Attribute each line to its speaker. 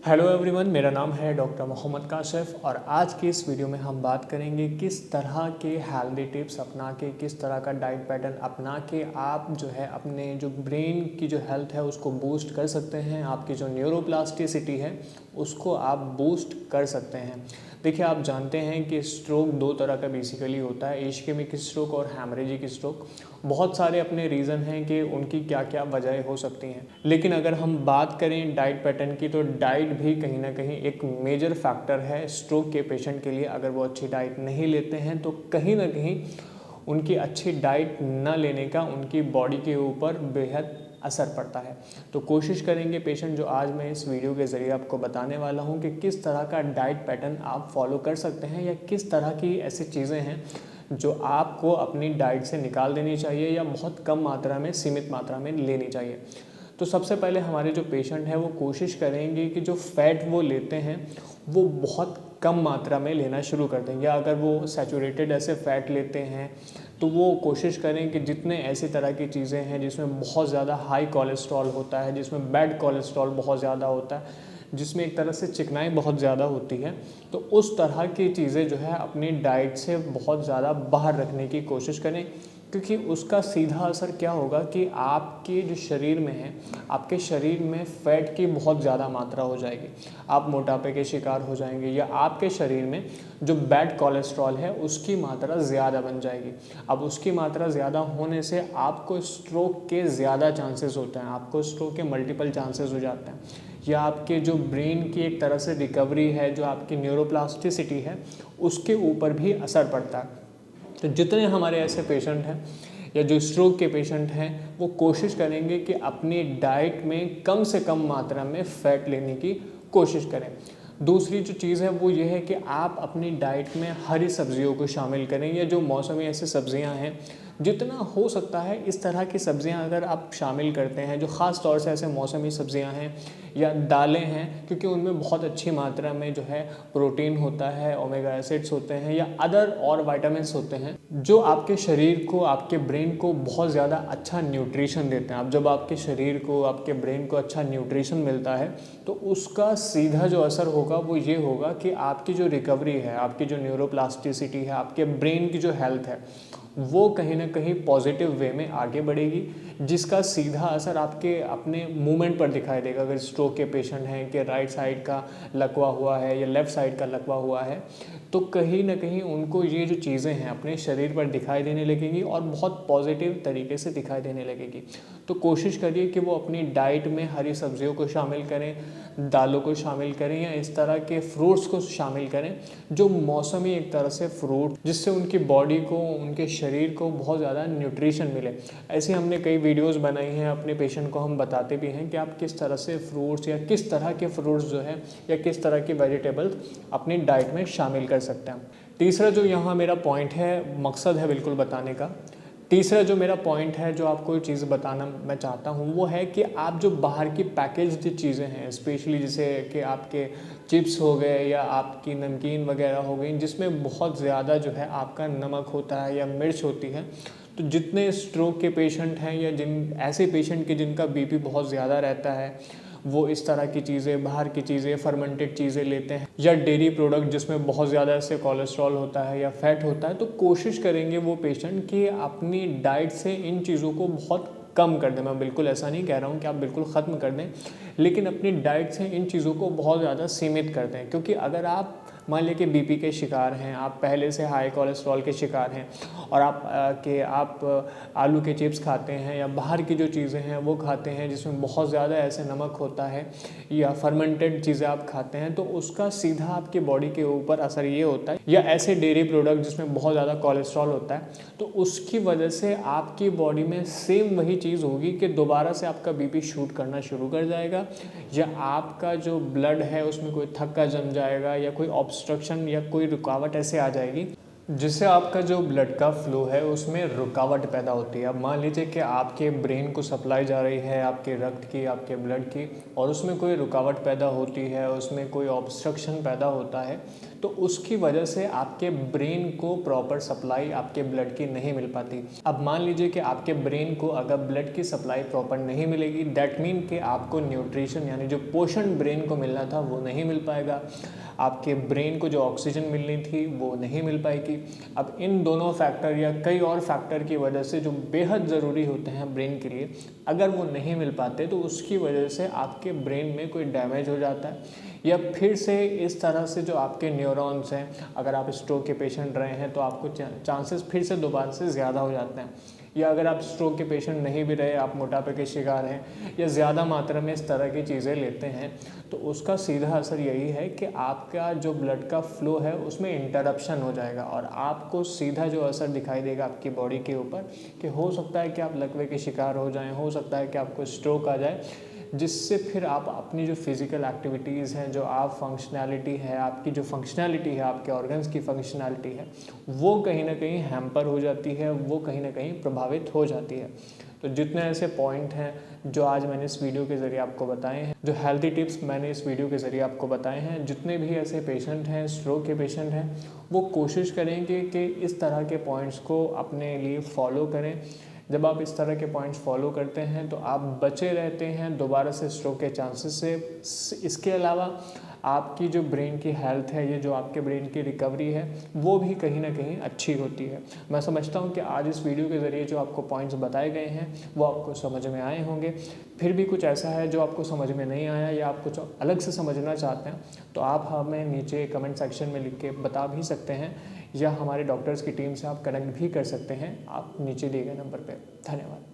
Speaker 1: Hello everyone, मेरा नाम है डॉक्टर मोहम्मद काशिफ और आज की इस वीडियो में हम बात करेंगे किस तरह के हेल्दी टिप्स अपना के, किस तरह का डाइट पैटर्न अपना के आप जो है अपने जो ब्रेन की जो हेल्थ है उसको बूस्ट कर सकते हैं। आपकी जो न्यूरोप्लास्टिसिटी है उसको आप बूस्ट कर सकते हैं। देखिए, आप जानते हैं कि स्ट्रोक दो तरह का बेसिकली होता है, इश्केमिक स्ट्रोक और हैमरेजिक स्ट्रोक। बहुत सारे अपने रीज़न हैं कि उनकी क्या क्या वजह हो सकती हैं, लेकिन अगर हम बात करें डाइट पैटर्न की तो डाइट भी कहीं ना कहीं एक मेजर फैक्टर है स्ट्रोक के पेशेंट के लिए। अगर वो अच्छी डाइट नहीं लेते हैं तो कहीं ना कहीं उनकी अच्छी डाइट न लेने का उनकी बॉडी के ऊपर बेहद असर पड़ता है। तो कोशिश करेंगे पेशेंट जो आज मैं इस वीडियो के ज़रिए आपको बताने वाला हूं कि किस तरह का डाइट पैटर्न आप फॉलो कर सकते हैं या किस तरह की ऐसी चीज़ें हैं जो आपको अपनी डाइट से निकाल देनी चाहिए या बहुत कम मात्रा में, सीमित मात्रा में लेनी चाहिए। तो सबसे पहले हमारे जो पेशेंट हैं वो कोशिश करेंगे कि जो फ़ैट वो लेते हैं वो बहुत कम मात्रा में लेना शुरू कर दें, या अगर वो सैचुरेटेड ऐसे फ़ैट लेते हैं तो वो कोशिश करें कि जितने ऐसी तरह की चीज़ें हैं जिसमें बहुत ज़्यादा हाई कोलेस्ट्रॉल होता है, जिसमें बैड कोलेस्ट्रॉल बहुत ज़्यादा होता है, जिसमें एक तरह से चिकनाई बहुत ज़्यादा होती है, तो उस तरह की चीज़ें जो है अपनी डाइट से बहुत ज़्यादा बाहर रखने की कोशिश करें। क्योंकि उसका सीधा असर क्या होगा कि आपके जो शरीर में है, आपके शरीर में फ़ैट की बहुत ज़्यादा मात्रा हो जाएगी, आप मोटापे के शिकार हो जाएंगे, या आपके शरीर में जो बैड कोलेस्ट्रॉल है उसकी मात्रा ज़्यादा बन जाएगी। अब उसकी मात्रा ज़्यादा होने से आपको स्ट्रोक के ज़्यादा चांसेस होते हैं, आपको स्ट्रोक के मल्टीपल चांसेस हो जाते हैं, या आपके जो ब्रेन की एक तरह से रिकवरी है, जो आपकी न्यूरोप्लास्टिसिटी है, उसके ऊपर भी असर पड़ता है। तो जितने हमारे ऐसे पेशेंट हैं या जो स्ट्रोक के पेशेंट हैं वो कोशिश करेंगे कि अपनी डाइट में कम से कम मात्रा में फ़ैट लेने की कोशिश करें। दूसरी जो चीज़ है वो ये है कि आप अपनी डाइट में हरी सब्जियों को शामिल करें, या जो मौसमी ऐसी सब्जियां हैं जितना हो सकता है इस तरह की सब्जियां अगर आप शामिल करते हैं, जो ख़ास तौर से ऐसे मौसमी सब्जियां हैं या दालें हैं, क्योंकि उनमें बहुत अच्छी मात्रा में जो है प्रोटीन होता है, ओमेगा एसिड्स होते हैं या अदर और वाइटामिन्स होते हैं जो आपके शरीर को, आपके ब्रेन को बहुत ज़्यादा अच्छा न्यूट्रिशन देते हैं। अब जब आपके शरीर को, आपके ब्रेन को अच्छा न्यूट्रिशन मिलता है तो उसका सीधा जो असर होगा वो ये होगा कि आपकी जो रिकवरी है, आपकी जो न्यूरोप्लास्टिसिटी है, आपके ब्रेन की जो हेल्थ है वो कहीं ना कहीं पॉजिटिव वे में आगे बढ़ेगी, जिसका सीधा असर आपके अपने मूवमेंट पर दिखाई देगा। अगर स्ट्रोक के पेशेंट हैं कि राइट साइड का लकवा हुआ है या लेफ़्ट साइड का लकवा हुआ है, तो कहीं ना कहीं उनको ये जो चीज़ें हैं अपने शरीर पर दिखाई देने लगेंगी और बहुत पॉजिटिव तरीके से दिखाई देने लगेगी। तो कोशिश करिए कि वो अपनी डाइट में हरी सब्जियों को शामिल करें, दालों को शामिल करें, या इस तरह के फ्रूट्स को शामिल करें जो मौसमी एक तरह से फ्रूट, जिससे उनकी बॉडी को, उनके शरीर को बहुत ज़्यादा न्यूट्रिशन मिले। ऐसे हमने कई वीडियोस बनाई हैं, अपने पेशेंट को हम बताते भी हैं कि आप किस तरह से फ्रूट्स या किस तरह के फ्रूट्स जो है या किस तरह की वेजिटेबल्स अपनी डाइट में शामिल कर सकते हैं। तीसरा जो यहाँ मेरा पॉइंट है, मकसद है बिल्कुल बताने का, तीसरा जो मेरा पॉइंट है, जो आपको चीज़ बताना मैं चाहता हूँ वो है कि आप जो बाहर की पैकेज्ड चीज़ें हैं, स्पेशली जैसे कि आपके चिप्स हो गए या आपकी नमकीन वगैरह हो गई, जिसमें बहुत ज़्यादा जो है आपका नमक होता है या मिर्च होती है, तो जितने स्ट्रोक के पेशेंट हैं या जिन ऐसे पेशेंट के जिनका बीपी बहुत ज़्यादा रहता है, वो इस तरह की चीज़ें, बाहर की चीज़ें, फर्मेंटेड चीज़ें लेते हैं, या डेयरी प्रोडक्ट जिसमें बहुत ज़्यादा ऐसे कोलेस्ट्रॉल होता है या फैट होता है, तो कोशिश करेंगे वो पेशेंट कि अपनी डाइट से इन चीज़ों को बहुत कम कर दें। मैं बिल्कुल ऐसा नहीं कह रहा हूँ कि आप बिल्कुल ख़त्म कर दें, लेकिन अपनी डाइट से इन चीज़ों को बहुत ज़्यादा सीमित कर दें। क्योंकि अगर आप मान लीजिए कि बीपी के शिकार हैं, आप पहले से हाई कोलेस्ट्रॉल के शिकार हैं, और आप आलू के चिप्स खाते हैं या बाहर की जो चीज़ें हैं वो खाते हैं जिसमें बहुत ज़्यादा ऐसे नमक होता है, या फर्मेंटेड चीज़ें आप खाते हैं, तो उसका सीधा आपकी बॉडी के ऊपर असर ये होता है, या ऐसे डेयरी प्रोडक्ट जिसमें बहुत ज़्यादा कोलेस्ट्रॉल होता है, तो उसकी वजह से आपकी बॉडी में सेम वही चीज़ होगी कि दोबारा से आपका बीपी शूट करना शुरू कर जाएगा, या आपका जो ब्लड है उसमें कोई थक्का जम जाएगा, या कोई ऑब्स्ट्रक्शन या कोई रुकावट ऐसे आ जाएगी जिससे आपका जो ब्लड का फ्लो है उसमें रुकावट पैदा होती है। अब मान लीजिए कि आपके ब्रेन को सप्लाई जा रही है आपके रक्त की, आपके ब्लड की, और उसमें कोई रुकावट पैदा होती है, उसमें कोई ऑब्स्ट्रक्शन पैदा होता है, तो उसकी वजह से आपके ब्रेन को प्रॉपर सप्लाई आपके ब्लड की नहीं मिल पाती। अब मान लीजिए कि आपके ब्रेन को अगर ब्लड की सप्लाई प्रॉपर नहीं मिलेगी, दैट मीन कि आपको न्यूट्रिशन यानी जो पोषण ब्रेन को मिलना था वो नहीं मिल पाएगा, आपके ब्रेन को जो ऑक्सीजन मिलनी थी वो नहीं मिल पाएगी। अब इन दोनों फैक्टर या कई और फैक्टर की वजह से जो बेहद ज़रूरी होते हैं ब्रेन के लिए, अगर वो नहीं मिल पाते तो उसकी वजह से आपके ब्रेन में कोई डैमेज हो जाता है, या फिर से इस तरह से जो आपके न्यूरॉन्स हैं, अगर आप स्ट्रोक के पेशेंट रहे हैं तो आपको चांसेस फिर से दोबारा से ज़्यादा हो जाते हैं, या अगर आप स्ट्रोक के पेशेंट नहीं भी रहे, आप मोटापे के शिकार हैं या ज़्यादा मात्रा में इस तरह की चीज़ें लेते हैं, तो उसका सीधा असर यही है कि आपका जो ब्लड का फ्लो है उसमें इंटरप्शन हो जाएगा और आपको सीधा जो असर दिखाई देगा आपकी बॉडी के ऊपर कि हो सकता है कि आप लकवे के शिकार हो जाएं, हो सकता है कि आपको स्ट्रोक आ जाए, जिससे फिर आप अपनी जो फिज़िकल एक्टिविटीज़ हैं, जो आप फंक्शनैलिटी है, आपकी जो फंक्शनैलिटी है, आपके ऑर्गन्स की फंक्शनैलिटी है, वो कहीं ना कहीं हैम्पर हो जाती है, वो कहीं ना कहीं प्रभावित हो जाती है। तो जितने ऐसे पॉइंट हैं जो आज मैंने इस वीडियो के ज़रिए आपको बताए हैं, जो हेल्दी टिप्स मैंने इस वीडियो के ज़रिए आपको बताए हैं, जितने भी ऐसे पेशेंट हैं, स्ट्रोक के पेशेंट हैं, वो कोशिश करेंगे कि इस तरह के पॉइंट्स को अपने लिए फॉलो करें। जब आप इस तरह के पॉइंट्स फॉलो करते हैं तो आप बचे रहते हैं दोबारा से स्ट्रोक के चांसेस से। इसके अलावा आपकी जो ब्रेन की हेल्थ है, ये जो आपके ब्रेन की रिकवरी है, वो भी कहीं ना कहीं अच्छी होती है। मैं समझता हूँ कि आज इस वीडियो के ज़रिए जो आपको पॉइंट्स बताए गए हैं वो आपको समझ में आए होंगे। फिर भी कुछ ऐसा है जो आपको समझ में नहीं आया या आप कुछ अलग से समझना चाहते हैं तो आप हमें नीचे कमेंट सेक्शन में लिख के बता भी सकते हैं, या हमारे डॉक्टर्स की टीम से आप कनेक्ट भी कर सकते हैं, आप नीचे दिए गए नंबर पर। धन्यवाद।